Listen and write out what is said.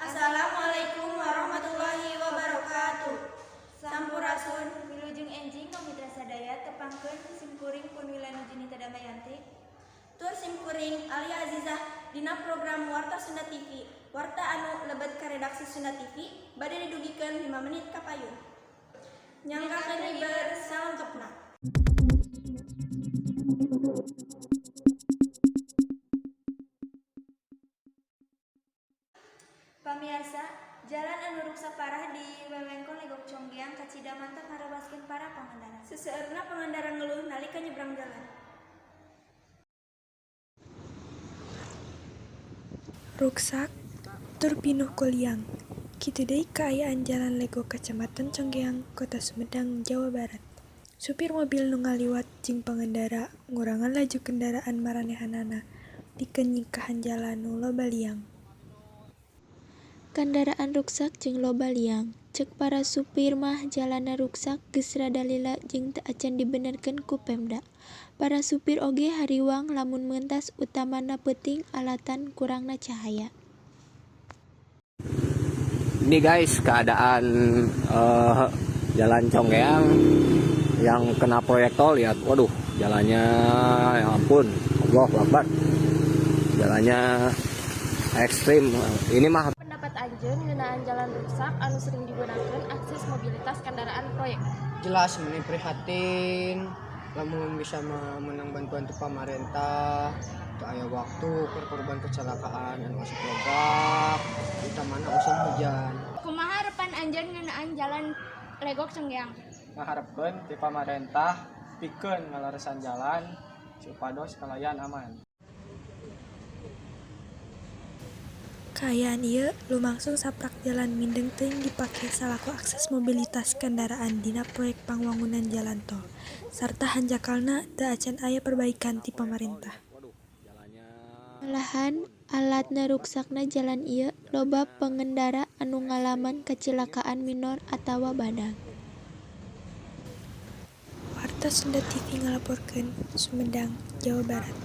Assalamualaikum warahmatullahi wabarakatuh. Sampurasun wilujeng enjing komitra sadaya tepangkeun simkuring pun wilanuju nita damayanti. Tur simkuring Ali Azizah dina program Warta Sunda TV. Warta anu lebet ka redaksi Sunda TV bade didugikeun 5 menit ka payun. Nyangkakeun riber salengkepna. Pamirsa, jalan anu ruksak parah di wewengkon Legok Conggeang ka Cidamantak ngarabaskeun para pengendara. Seseueurna pengendara ngeluh nalika nyebrang jalan. Ruksak tur pinuh ku liang. Kitu deui kaayaan jalan Legok Kacamatan Conggeang, Kota Sumedang, Jawa Barat. Supir mobil nu ngaliwat jeung pengendara ngurangan laju kendaraan maranehanana pikeun nyingkahan jalan nu loba liang. Kendaraan ruksak jeung loba liang. Cek para supir mah jalanna ruksak geus rada lila jeung teu acan dibenerkeun ku Pemda. Para supir oge hariwang lamun meuntas utamana peuting alatan kurangna cahaya. Ini guys keadaan jalan Conggeang yang kena proyek tol, lihat, waduh jalannya ya ampun, Allahu Akbar, jalannya ekstrim. Ini mah Pendapat Anjeun ngeunaan jalan rusak anu sering digunakan akses mobilitas kendaraan proyek. Jelas ini prihatin, lamun bisa menang bantuan ti pamarentah, teu aya waktu keur korban kecelakaan anu asup logak, utamana musim hujan. Kumaha harapan Anjeun ngeunaan jalan Legok Conggeang? Ngaharepkeun ti pamarentah pikeun ngalaresan jalan supados kalayan aman. Kaayaan ieu lumangsung saprak jalan mindeng teuing dipake salaku akses mobilitas kendaraan dina proyek pangwangunan jalan tol. Sarta hanjakalna teu acan aya perbaikan ti pamarentah. Malahan alatna ruksakna jalan ieu loba pengendara anu ngalaman kecelakaan minor atawa badag. Warta Sunda TV ngalaporkeun, Sumedang, Jawa Barat.